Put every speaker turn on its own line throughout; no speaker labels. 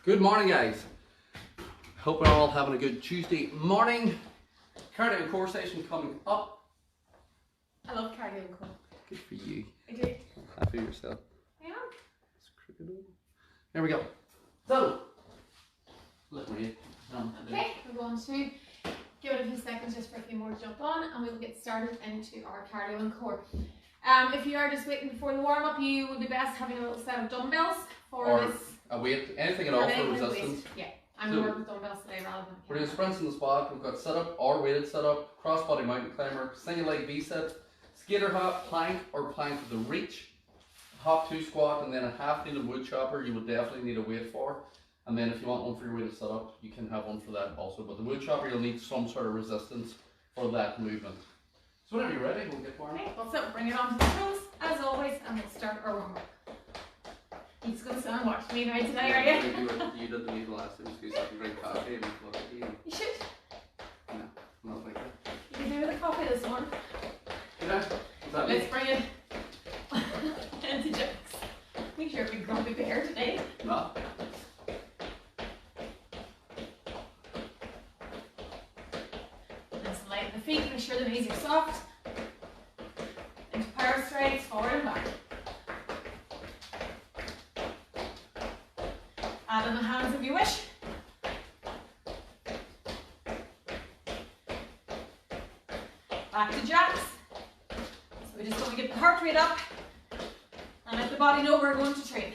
Good morning, guys. Hope we're all having a good Tuesday morning. Cardio and core session coming up.
I love cardio and core.
Good for you.
I do.
Happy with yourself.
I am.
It's crooked over. There we go. So, let me.
Okay, we're going to give it a few seconds just for a few more to jump on, and we'll get started into our cardio and core. If you are just waiting before the warm up, you would be best having a little set of dumbbells for this.
A weight, anything at all for resistance.
Yeah, I'm going to work with dumbbells today rather than.
We're doing sprints in the spot. We've got sit up or weighted sit up, crossbody mountain climber, single leg V-sit, skater hop, plank or plank with the reach, hop 2 squat, and then a half kneeling wood chopper you would definitely need a weight for. And then if you want one for your weighted sit up, you can have one for that also. But the wood chopper, you'll need some sort of resistance for that movement. So whenever you're ready, we'll get warmed up.
So bring it onto the toes as always, and we'll start our warm up. You're just going to stand and watch me right today, are you?
You did the needle last time, so you can drink coffee and look at you.
You should.
No, not like that.
You can do with a coffee this morning.
Yeah,
Let's bring it into jokes. Make sure we grumpy bear today.
No.
Let's lighten the feet, make sure the knees are soft. Into power strides, forward and back. Add in the hands if you wish. Back to jacks. So we just want to get the heart rate up and let the body know we're going to train.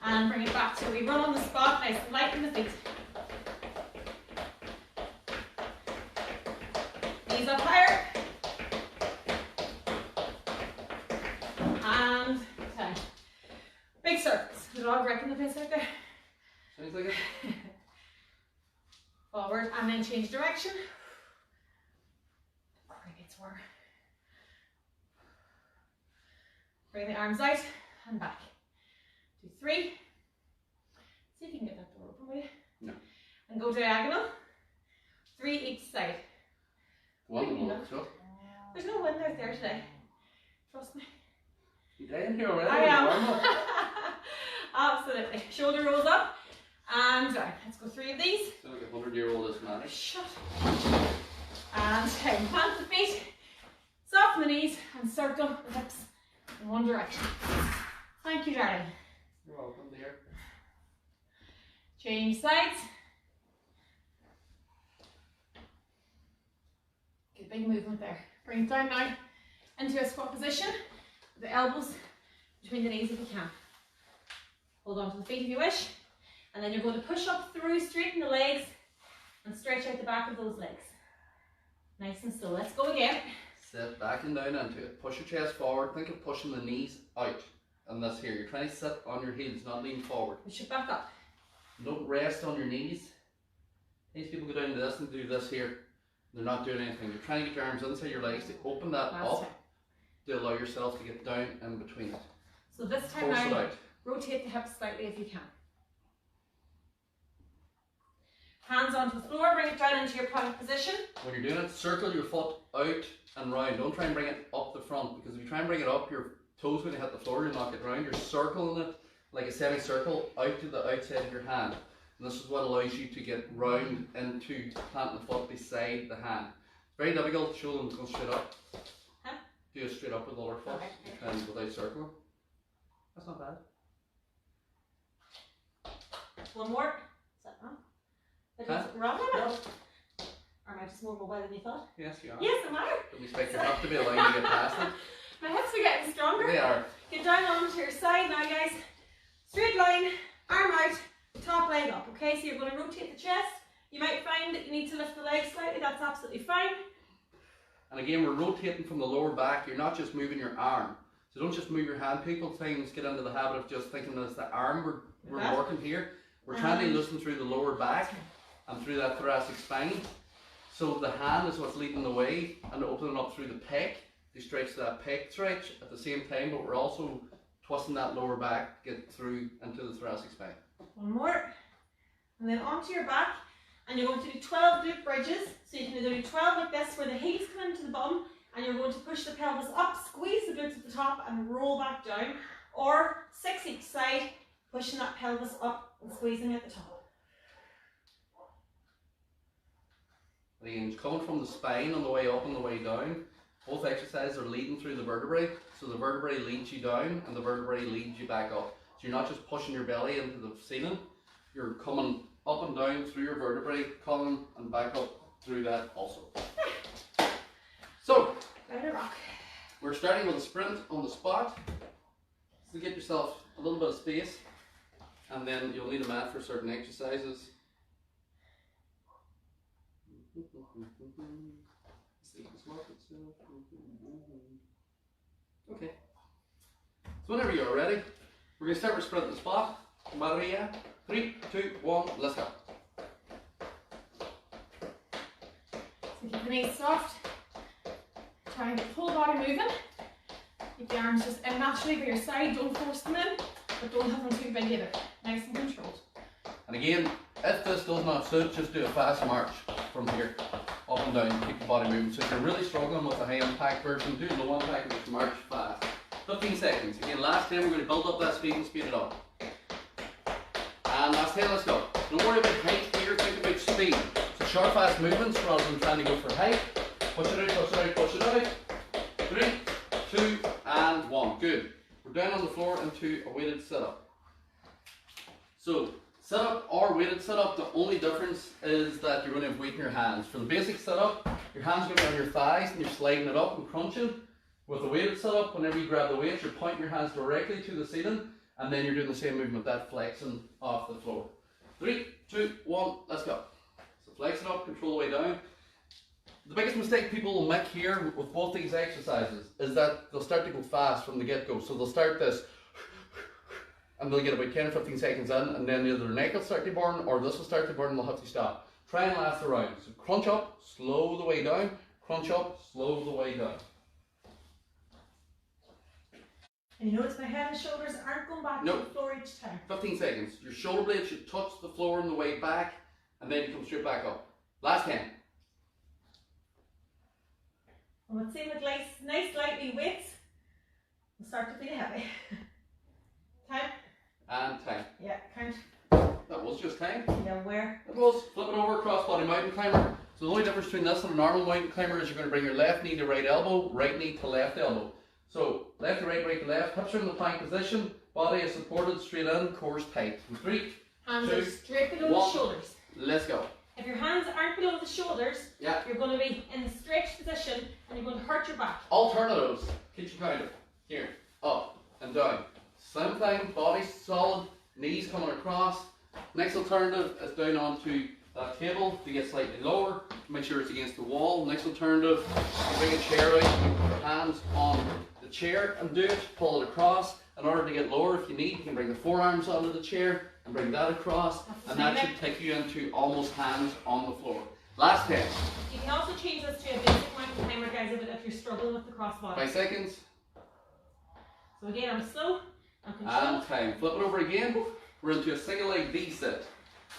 And bring it back so we run on the spot, nice and light in the feet. Knees up higher. And 10. Big circles. The dog wrecking the place out there.
Sounds like it.
Forward and then change direction. Crickets were. Bring the arms out and back. Do 3. See if you can get that door open with you.
No.
And go diagonal. 3 each side.
One more. So.
There's no wind out there today. Trust me.
You dying here already?
I am. Absolutely. Shoulder rolls up and down. Let's go 3 of these.
Sound like a 100-year-old asthmatic.
Shut. And 10. Plant the feet. Soften the knees and circle the hips in one direction. Thank you, darling.
You're welcome, dear.
Change sides. Good big movement there. Bring it down now into a squat position. The elbows between the knees if you can. Hold on to the feet if you wish. And then you're going to push up through, straighten the legs and stretch out the back of those legs. Nice and slow. Let's go again.
Sit back and down into it. Push your chest forward. Think of pushing the knees out. And this here. You're trying to sit on your heels, not lean forward.
Push it back up.
Don't rest on your knees. These people go down to this and do this here. They're not doing anything. You're trying to get your arms inside your legs to open that up to allow yourself to get down in between it.
So this time
Force it
now,
out.
rotate the hips slightly if you can. Hands onto the floor, bring it down into your plank position.
When you're doing it, circle your foot out and round. Don't try and bring it up the front, because if you try and bring it up, your toes going to hit the floor, you'll knock it round. You're circling it like a semicircle out to the outside of your hand. And this is what allows you to get round into planting the foot beside the hand. It's very difficult. Shoulders go straight up.
Huh?
Do it straight up with the lower foot and without circling. That's not bad.
One more. Is that wrong? Wrong? Or am I just more mobile than you thought?
Yes, you are.
Yes, am I?
Don't expect your hip to be allowed to get past it.
My hips are getting stronger.
They are.
Get down onto your side now, guys. Straight line, arm out, top leg up. Okay, so you're going to rotate the chest. You might find that you need to lift the legs slightly. That's absolutely fine.
And again, we're rotating from the lower back. You're not just moving your arm. So don't just move your hand. People things get into the habit of just thinking that it's the arm we're working here. We're trying to loosen through the lower back and through that thoracic spine. So the hand is what's leading the way and opening up through the pec to stretch that pec stretch at the same time, but we're also twisting that lower back to get through into the thoracic spine.
One more. And then onto your back. And you're going to do 12 glute bridges. So you can either do 12 like this where the heels come into the bum and you're going to push the pelvis up, squeeze the glutes at the top and roll back down. Or 6 each side, Pushing that pelvis up and squeezing at the top.
Again, coming from the spine on the way up and the way down. Both exercises are leading through the vertebrae. So the vertebrae leads you down and the vertebrae leads you back up. So you're not just pushing your belly into the ceiling, you're coming up and down through your vertebrae, coming and back up through that also. So,
Down a rock.
we're starting with a sprint on the spot. So get yourself a little bit of space, and then you'll need a mat for certain exercises. Okay. So whenever you're ready, we're going to start with sprint on the spot. Maria, 3, 2, 1, let's go.
So keep the knees soft. Try and get the whole body moving. Keep the arms just in naturally by your side. Don't force them in, but don't have them too big either. Nice and controlled.
And again, if this does not suit, just do a fast march from here, up and down, keep the body moving. So if you're really struggling with the high impact version, do low impact and just march fast. 15 seconds. Again, last 10, we're going to build up that speed and speed it up. And last 10, let's go. Don't worry about height here, think about speed. So short, fast movements rather than trying to go for height. Push it out, push it out, push it out. 3, 2, and 1. Good. We're down on the floor into a weighted sit-up. So, sit-up or weighted sit-up, the only difference is that you're going to have weight in your hands. For the basic sit-up, your hands are going to be on your thighs and you're sliding it up and crunching. With the weighted sit-up, whenever you grab the weight, you're pointing your hands directly to the ceiling, and then you're doing the same movement, that flexing off the floor. 3, 2, 1, let's go. So flex it up, control the way down. The biggest mistake people will make here with both these exercises is that they'll start to go fast from the get-go. So they'll start this, and they'll get about 10 or 15 seconds in, and then either their neck will start to burn, or this will start to burn, and they'll have to stop. Try and last the round. So crunch up, slow the way down, crunch up, slow the way down.
And you notice my head and shoulders aren't going back to the floor each time.
15 seconds. Your shoulder blades should touch the floor on the way back, and then you come straight back up. Last 10.
And let's see with nice lightly weights, we'll start to feel heavy. Time?
And time.
Yeah, count.
That was just time.
Yeah, where?
It was. Flip it over, crossbody mountain climber. So the only difference between this and a normal mountain climber is you're going to bring your left knee to right elbow, right knee to left elbow. So left to right, right to left, hips are in the plank position, body is supported straight in, core's tight. 3,
Hands
2,
are straight below
1.
the shoulders.
Let's go.
If your hands aren't below the shoulders,
Yeah.
you're going to be in the stretched position and you're going to hurt your back.
Alternatives. Kitchen counter. Here. Up and down. Same thing. Body solid. Knees coming across. Next alternative is down onto that table to get slightly lower. Make sure it's against the wall. Next alternative, you bring a chair out, you put your hands on the chair and do it. Pull it across. In order to get lower, if you need, you can bring the forearms onto the chair and bring that across, and that should take you into almost hands on the floor. Last 10.
You can also change this to a basic mountain climber, guys, if you're struggling with the crossbody.
5 seconds.
So again, I'm slow, I'm controlled.
And time. Flip it over again. We're into a single leg V-sit.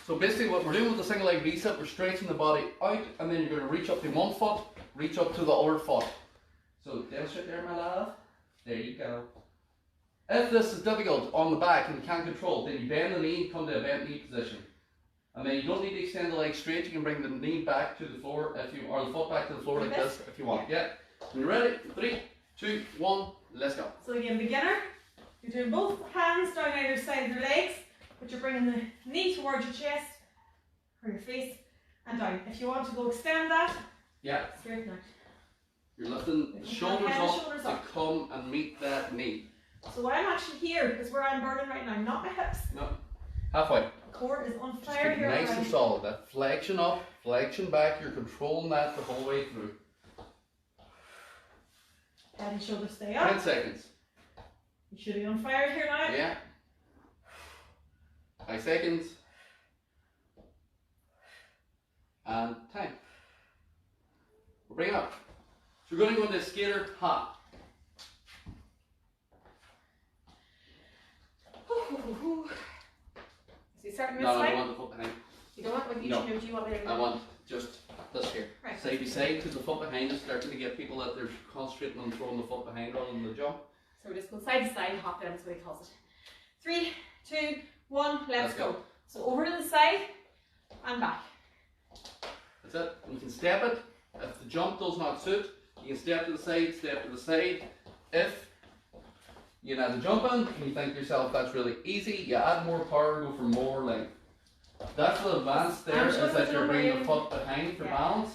So basically what we're doing with the single leg V-sit, we're stretching the body out, and then you're going to reach up to one foot, reach up to the other foot. So demonstrate there, my love. There you go. If this is difficult on the back and you can't control, then you bend the knee, come to a bent knee position. And then you don't need to extend the leg straight, you can bring the knee back to the floor if you, or the foot back to the floor like this if you want. Yeah. When you're ready, 3, 2, 1, let's go.
So again, beginner, you're doing both hands down either side of your legs, but you're bringing the knee towards your chest, or your face, and down. If you want to go extend that,
Yeah.
straighten out.
You're lifting the shoulders up to come and meet that knee.
So what I'm actually here is where I'm burning right now, not my hips.
No. Halfway.
The core is on
Just
fire
keep
here
nice
already.
and solid. That flexion up, flexion back, you're controlling that the whole way through.
Head and shoulders stay
10
up.
seconds.
You should be on fire here now.
Yeah. 5 seconds. And time. We'll bring it up. So we're going to go into skater hop.
So you starting this
No, I
side?
don't want the foot behind.
You don't want what you
No.
should do? Do you want me to?
I want just this here.
Right.
Side by side, because the foot behind is starting to get people that they're concentrating on throwing the foot behind rather than the jump.
So we're just going side to side, hop in, that's what he calls it. 3, 2, 1, let's go. So over to the side and back.
That's it. And you can step it. If the jump does not suit, you can step to the side, step to the side. If you know the jump in and you think to yourself that's really easy, you add more power, go for more length. That's the advance there, is that you're bringing the foot behind for balance.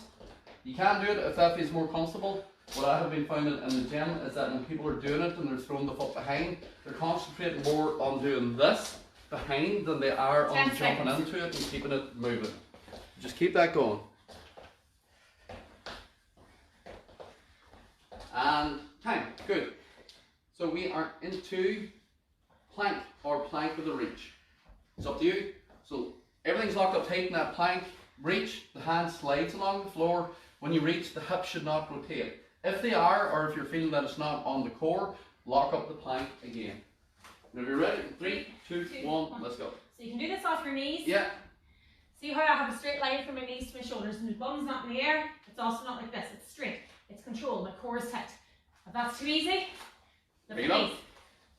You can do it if that feels more comfortable. What I have been finding in the gym is that when people are doing it and they're throwing the foot behind, they're concentrating more on doing this behind than they are on jumping into it and keeping it moving. Just keep that going. And time, good. So we are into plank or plank with a reach. It's up to you. So everything's locked up tight in that plank. Reach, the hand slides along the floor. When you reach, the hips should not rotate. If they are, or if you're feeling that it's not on the core, lock up the plank again. Now if you're ready, 3, 2, 1, let's go.
So you can do this off your knees.
Yeah.
See how I have a straight line from my knees to my shoulders, and my bum's not in the air. It's also not like this. It's straight. It's controlled. My core is tight. If that's too easy, lift your knees.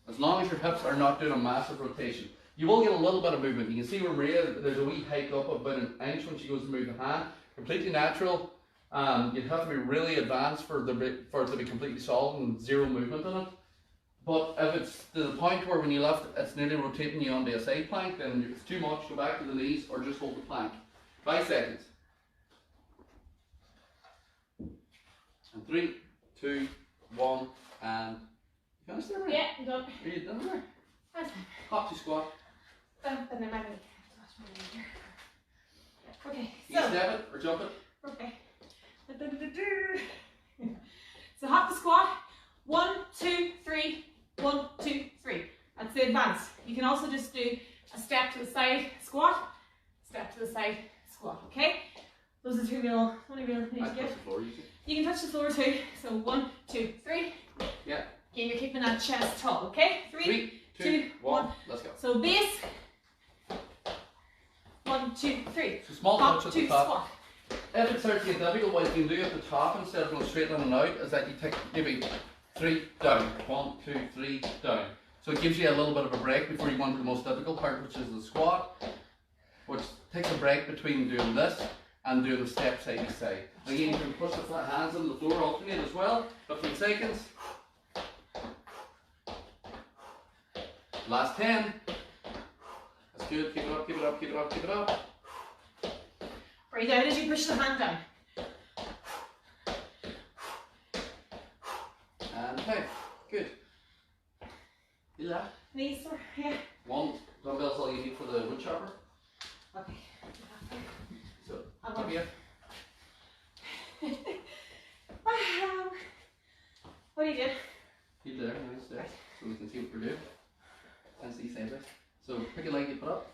As long as your hips are not doing a massive rotation. You will get a little bit of movement. You can see where Maria, there's a wee hike up about an inch when she goes to move the hand. Completely natural. You'd have to be really advanced for it to be completely solid and zero movement in it. But if it's to the point where when you lift, it's nearly rotating you onto a side plank, then if it's too much, go back to the knees or just hold the plank. 5 seconds. And 3, 2, 1, and you finished there, Maria?
Yeah, I'm done.
Are you done there?
That's fine.
Hop to squat.
Okay,
You step it or jump it.
Okay. So hop the squat. 1, 2, 3. 1, 2, 3. That's the advance. You can also just do a step to the side squat, step to the side squat. Okay. Those are two real. Only real things to get. You can touch the floor too. So 1, 2, 3.
Yeah.
Again, you're keeping that chest tall. Okay. 3, 2, 1.
Let's go.
So base. 1, 2, 3.
So small touch at the top.
Squat.
If it starts to get difficult, what you can do at the top instead of going straight in and out is that you take maybe 3 down, 1, 2, 3 down. So it gives you a little bit of a break before you go on to the most difficult part, which is the squat, which takes a break between doing this and doing the step side to side. Again, you can push the flat hands on the floor, alternate as well. 15 seconds. Last 10. That's good. Keep it up, keep it up, keep it up, keep it up.
Breathe out as you push the hand down.
And okay, good. Do that.
Knees, sir. Yeah.
1 dumbbell's all you need for the wood chopper.
Okay.
So,
I'm
up here.
Wow. What do you do?
Keep there, nice there, so we can see what we're doing. And see sideways. So, pick a leg you put up.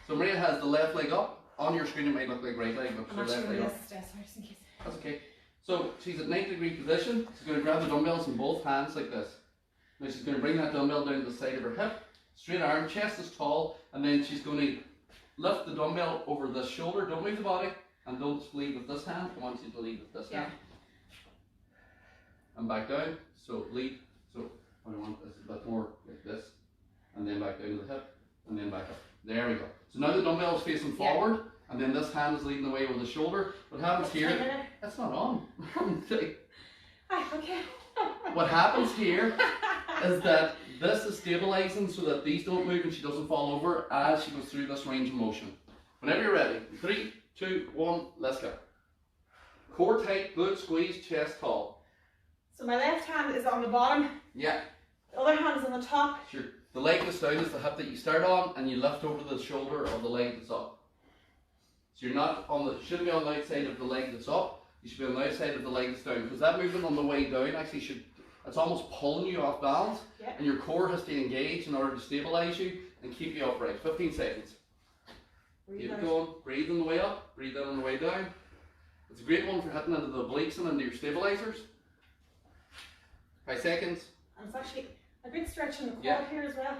So, Maria has the left leg up. On your screen, it might look like right leg, but
I'm
it's her left leg up.
just in case.
That's okay. So, she's at 90-degree position. She's going to grab the dumbbells in both hands like this. Now, she's going to bring that dumbbell down to the side of her hip. Straight arm, chest is tall, and then she's going to lift the dumbbell over this shoulder. Don't move the body, and don't lead with this hand. I want you to lead with this hand. And back down. So lead. So what I want is a bit more like this, and then back down to the hip, and then back up. There we go. So now the dumbbell is facing forward, and then this hand is leading the way with the shoulder. What happens here? That's not on.
Okay.
What happens here is that this is stabilizing so that these don't move and she doesn't fall over as she goes through this range of motion. Whenever you're ready, 3, 2, 1, let's go. Core tight, glute squeeze, chest tall.
So my left hand is on the bottom.
Yeah.
The other hand is on the top.
Sure. The leg that's down is the hip that you start on, and you lift over the shoulder of the leg that's up. So you're not on the, shouldn't be on the outside of the leg that's up. You should be on the outside of the leg that's down, because that movement on the way down actually should, it's almost pulling you off balance, and your core has to engage in order to stabilize you and keep you upright. 15 seconds. Keep it going. Breathe on the way up, breathe in on the way down. It's a great one for hitting into the obliques and into your stabilizers. 5 seconds.
And it's actually a good stretch in the quad here as well.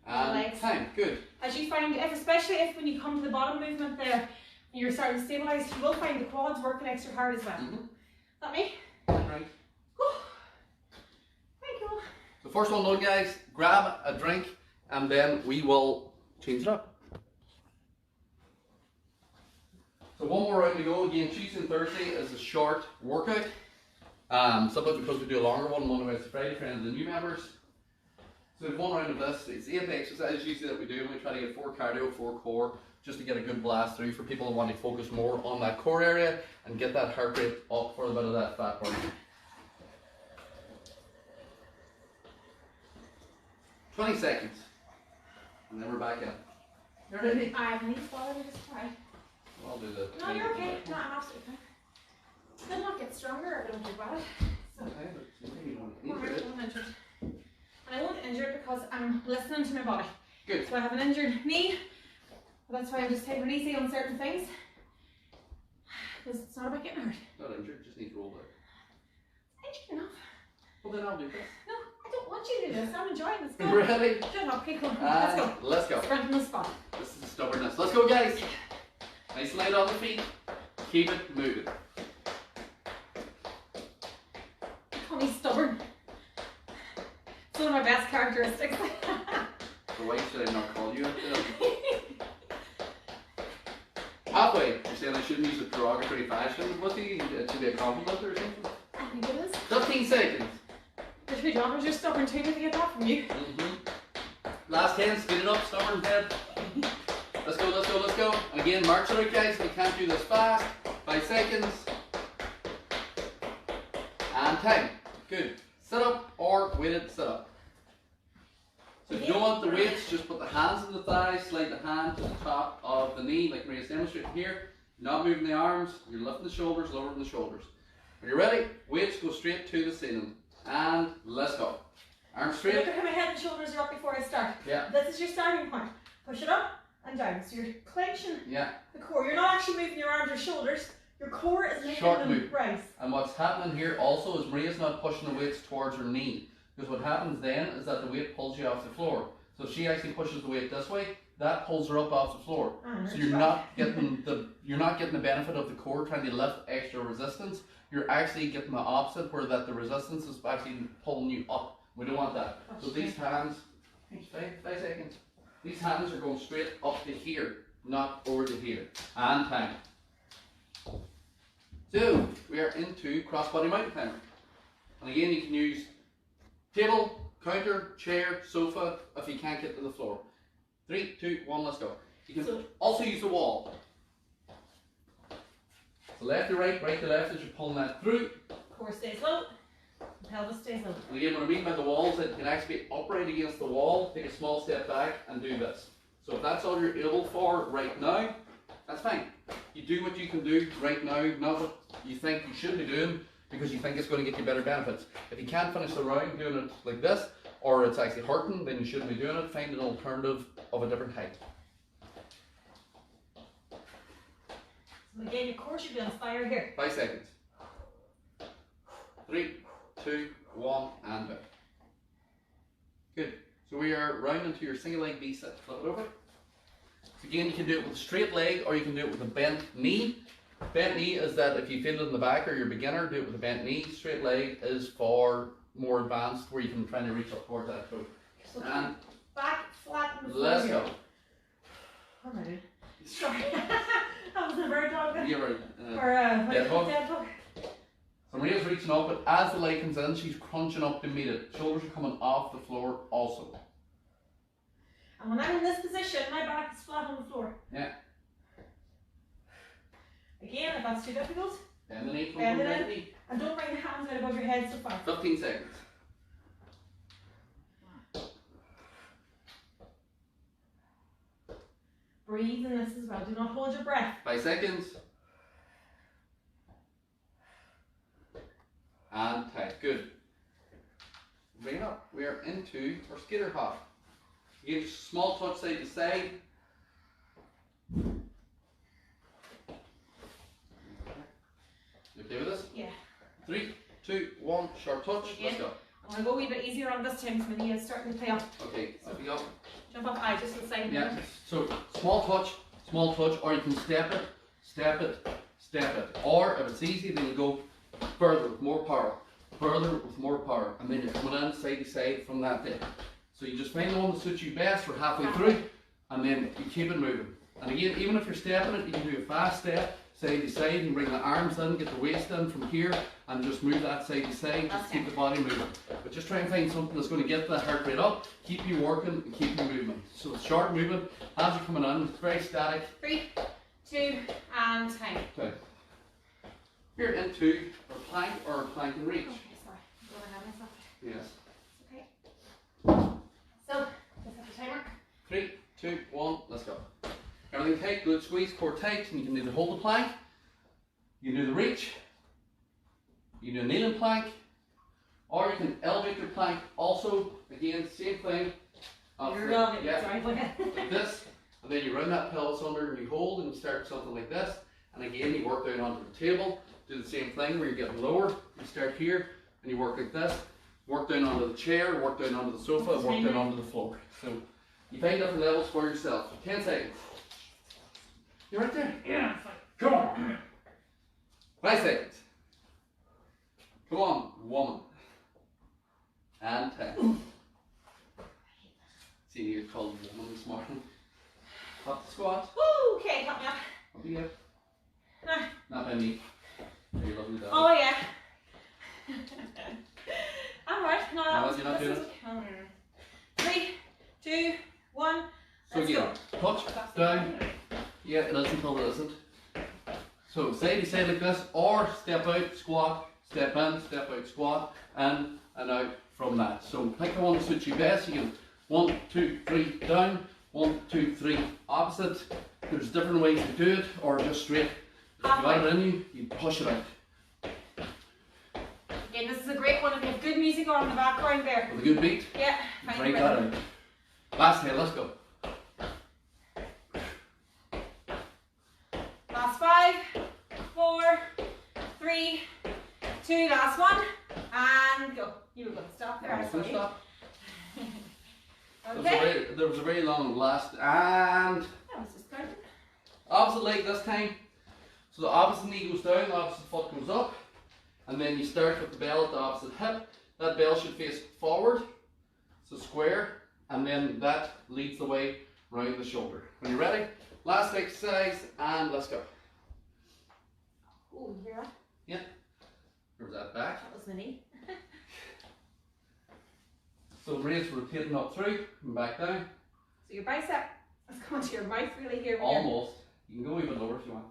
And time. Good.
As you find, especially if when you come to the bottom movement there, and you're starting to stabilize, you will find the quads working extra hard as well. Is that me?
Right.
Thank you.
The first one though, guys, grab a drink and then we will change it up. So one more round to go. Again, Tuesday and Thursday is a short workout. Sometimes because we do a longer one, Monday, Wednesday, Friday, for any of the new members. So we have one round of this. It's 8 exercises usually that we do, and we try to get 4 cardio, 4 core, just to get a good blast through for people who want to focus more on that core area and get that heart rate up for a bit of that fat burn. 20 seconds, and then we're back in. You ready?
I need to follow this try.
I'll do the.
No, you're okay. No, I'm absolutely fine. They'll not get stronger if I don't do bad. So,
Okay, but you think you don't
I'm
injure it.
injured. And I won't injure it because I'm listening to my body.
Good.
So I have an injured knee. But that's why I'm just taking it easy on certain things. Because it's not about getting hurt.
Not injured, just need to roll it.
Injured enough.
Well, then I'll do this.
No, I don't want you to do this. I'm enjoying this. Go.
Ready?
Shut up. Okay, come on. Let's go.
Let's go.
Sprint on the spot.
This is stubbornness. Let's go, guys. Nice and light on the feet. Keep it moving.
Call me stubborn. It's one of my best characteristics.
So why should I not call you? Halfway. You're saying I shouldn't use a derogatory fashion with you? It should be a compliment or something?
I think it is.
15 seconds.
The two daughters are stubborn too. Need to get that from you.
Last 10, speed it up, stubborn head. Let's go, let's go, let's go. And again, march it out, guys. If you can't do this fast, 5 seconds. And time. Good. Sit up or weighted sit up. So if you don't want the weights, just put the hands on the thighs, slide the hand to the top of the knee, like Maria's demonstrating here. You're not moving the arms, you're lifting the shoulders, lowering the shoulders. When you're ready, weights go straight to the ceiling. And let's go. Arms straight.
Look at how my head and shoulders are up before I start.
Yeah.
This is your starting point. Push it up and down. So you're clenching the core. You're not actually moving your arms or shoulders. Your core is making them rise.
And what's happening here also is Maria's not pushing the weights towards her knee. Because what happens then is that the weight pulls you off the floor. So if she actually pushes the weight this way, that pulls her up off the floor. So you're not getting the benefit of the core trying to lift extra resistance. You're actually getting the opposite, where that the resistance is actually pulling you up. We don't want that. So these hands, 5 seconds. These hands are going straight up to here, not over to here. And time. So we are into crossbody mountain climber. And again, you can use table, counter, chair, sofa if you can't get to the floor. 3, 2, 1, let's go. You can also use the wall. So left to right, right to left as you're pulling that through.
Core stays low, pelvis stays low.
And again, when I mean by the walls, it can actually be upright against the wall, take a small step back and do this. So if that's all you're able for right now, that's fine. You do what you can do right now, not what you think you should be doing because you think it's going to get you better benefits. If you can't finish the round doing it like this, or it's actually hurting, then you shouldn't be doing it. Find an alternative of a different height.
So again, your core should be on fire here.
5 seconds. 3, 2, 1, and out. Good. So we are rounding to your single leg V sit. Flip it over. So again, you can do it with a straight leg or you can do it with a bent knee. Bent knee is that if you feel it in the back or you're a beginner, do it with a bent knee. Straight leg is for more advanced, where you can try to reach up towards that toe.
So
And
back flat in the floor.
let's go.
What am I doing? Sorry. That was a bird dog.
You're right.
Or
dead bug.
dead bug.
So Maria's reaching up, but as the leg comes in, she's crunching up to meet it. Shoulders are coming off the floor also.
And when I'm in this position, my back is flat on the floor.
Yeah.
Again, if that's too difficult,
Bend the knee,
bend it
bend
in.
the knee.
And don't bring the hands out above your head so far.
15 seconds.
Breathe in this as well. Do not hold your breath.
5 seconds. And tight. Good. Bring it up. We are into our skater hop. Again, just a small touch side to side. You okay with this?
Yeah.
3, 2, 1, short touch.
Again.
Let's go.
I'm going to go a wee bit easier on this time because my knee is starting to play up.
Okay, up you go.
Jump up high, just to the side.
Yeah. So small touch, or you can step it, step it, step it. Or if it's easy, then you go further with more power, and then you're coming in side to side from that there. So you just find the one that suits you best for halfway through, and then you keep it moving. And again, even if you're stepping it, you can do a fast step, side to side, and bring the arms in, get the waist in from here, and just move that side to side, just keep the body moving. But just try and find something that's going to get the heart rate up, keep you working, and keep you moving. So it's short movement, hands are coming in, it's very static.
3, 2, and time.
Okay. Here into a plank or a plank and reach.
Okay, sorry. I'm going to have myself.
Yes.
Okay. So, let's have the timer.
3, 2, 1, let's go. Everything tight, good squeeze, core tight, and you can either hold the plank, you can do the reach, you can do a kneeling plank, or you can elevate your plank also, again, same thing.
You're elevating,
yeah,
sorry.
like this, and then you run that pelvis under and you hold and you start something like this, and again you work down onto the table, do the same thing where you're getting lower, you start here, and you work like this, work down onto the chair, work down onto the sofa, and work down onto the floor. So you find different levels for yourself. 10 seconds. You're right there.
Yeah.
Come on. 5 seconds. Come on, woman. And 10. See, you're called woman this morning. Up the squat.
Woo, okay, help me up.
Up you go.
No.
Not by me. You're lovely dog.
Oh, yeah. I'm right. No,
No, you're not doing it.
3, 2, 1.
So
Let's
again,
go.
touch, down. Yeah, it isn't until it isn't. So side to side like this, or step out, squat, step in, step out, squat, in and out from that. So pick the one that suits you best. You can 1, 2, 3 down, 1, 2, 3 opposite. There's different ways to do it, or just straight. If you've got it in you, you push it out.
Again, this is a great one if you have good music on in the background there.
With a good beat,
Yeah, find
break
the
that
rhythm.
out. Last head, let's go.
Last 5, 4, 3, 2, last one, and go. You were going to stop there,
Almost finished
sorry.
that.
Okay.
There was a very long last, and
That was just counting.
opposite leg this time. So the opposite knee goes down, the opposite foot goes up, and then you start with the bell at the opposite hip. That bell should face forward, so square, and then that leads the way round the shoulder. When you're ready, last exercise, and let's go.
Oh, you hear that?
Yeah. Where's that back?
That was the knee.
So raise, rotating up through and back down.
So your bicep is going to your mouth really here.
Almost. You can go even lower if you want.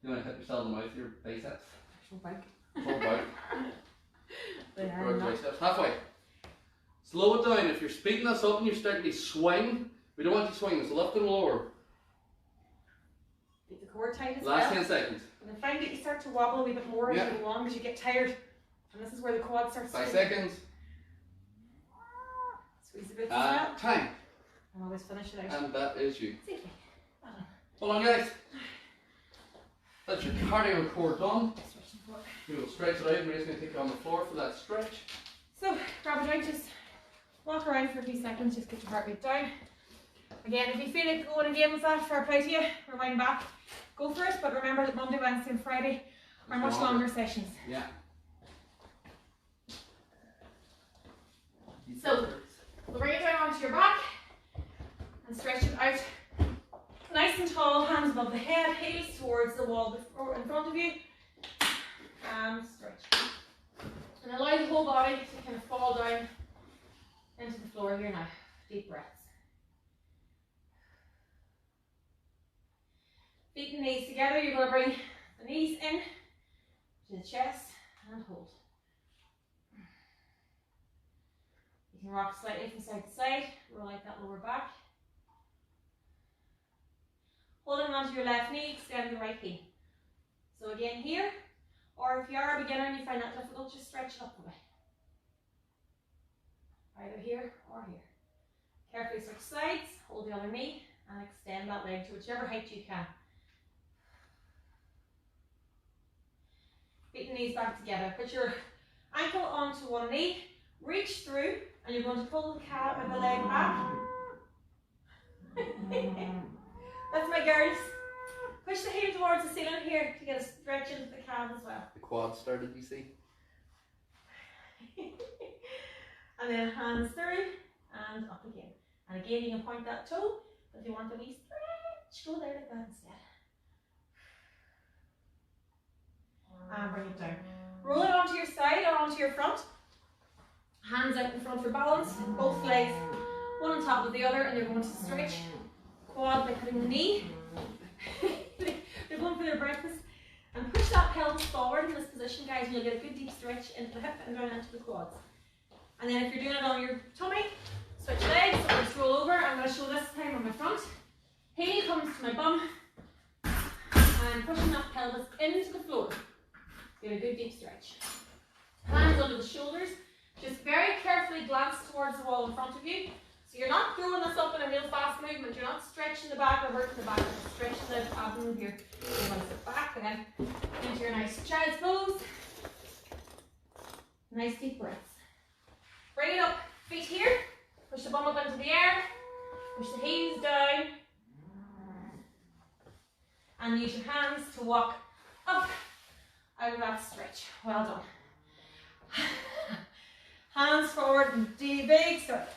You want to hit yourself in the mouth with your biceps. Full bout. Or triceps. Halfway. Slow it down. If you're speeding this up and you're starting to swing, we don't want you swinging, so lift and lower.
Keep the core tight as
Last
well.
10 seconds.
And then find that you start to wobble a wee bit more as you go along, as you get tired. And this is where the quad starts
5
to
seconds.
squeeze a bit as well.
And time.
And always finish it out.
And that is you.
Safely. Well done.
Hold on, guys. That's your cardio core done.
Stretch and forward.
We will stretch it out. and We're just going to take you on the floor for that stretch.
So, grab a drink, just walk around for a few seconds, just get your heart rate down. Again, if you feel like going again with that, fair play to you, rewind back, go for it, but remember that Monday, Wednesday and Friday are much longer sessions.
Yeah.
So, we'll bring it down onto your back and stretch it out nice and tall, hands above the head, heels towards the wall in front of you, and stretch. And allow the whole body to kind of fall down into the floor here now. Deep breaths. Feet and knees together, you're going to bring the knees in to the chest and hold. You can rock slightly from side to side, roll out that lower back. Holding onto your left knee, extend the right heel. So again here, or if you are a beginner and you find that difficult, just stretch it up a bit. Either here or here. Carefully switch sides, hold the other knee and extend that leg to whichever height you can. Feet and knees back together. Put your ankle onto one knee, reach through, and you're going to pull the calf and the leg back. That's my girls. Push the heel towards the ceiling here to get a stretch into the calf as well.
The quad started, you see.
And then hands through and up again. And again, you can point that toe, but if you want a wee stretch, go there like that instead. And bring it down. Roll it onto your side or onto your front. Hands out in front for balance, both legs, one on top of the other, and you're going to stretch quad by cutting the knee. They're going for their breakfast. And push that pelvis forward in this position, guys, and you'll get a good deep stretch into the hip and down into the quads. And then if you're doing it on your tummy, switch legs, so just roll over. I'm going to show this time on my front. Heel comes to my bum, and pushing that pelvis into the floor. Get a good deep stretch. Hands under the shoulders. Just very carefully glance towards the wall in front of you. So you're not throwing this up in a real fast movement. You're not stretching the back or hurting the back. You're stretching the abdomen here. You're going to sit back and then into your nice child's pose. Nice deep breaths. Bring it up. Feet here. Push the bum up into the air. Push the heels down. And use your hands to walk up out of that stretch. Well done. Hands forward and do big circles.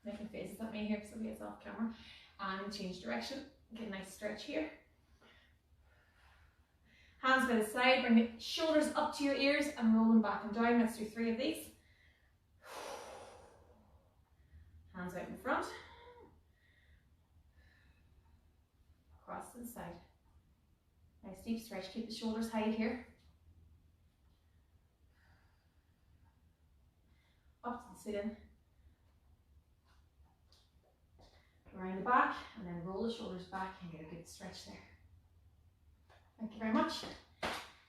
Making faces at me here because somebody is off camera. And change direction. Get a nice stretch here. Hands by the side. Bring the shoulders up to your ears and roll them back and down. Let's do 3 of these. Hands out in front. Across to the side. Nice deep stretch. Keep the shoulders high here. Up to the sit-in. Around the back, and then roll the shoulders back and get a good stretch there. Thank you very much.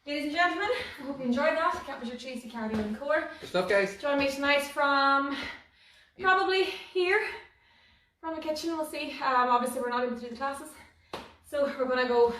Ladies and gentlemen, I hope you enjoyed that. That was your Tracy Cardio and Core.
Good stuff, guys.
Join me tonight from probably here, from the kitchen. We'll see. Obviously, we're not able to do the classes, so we're going to go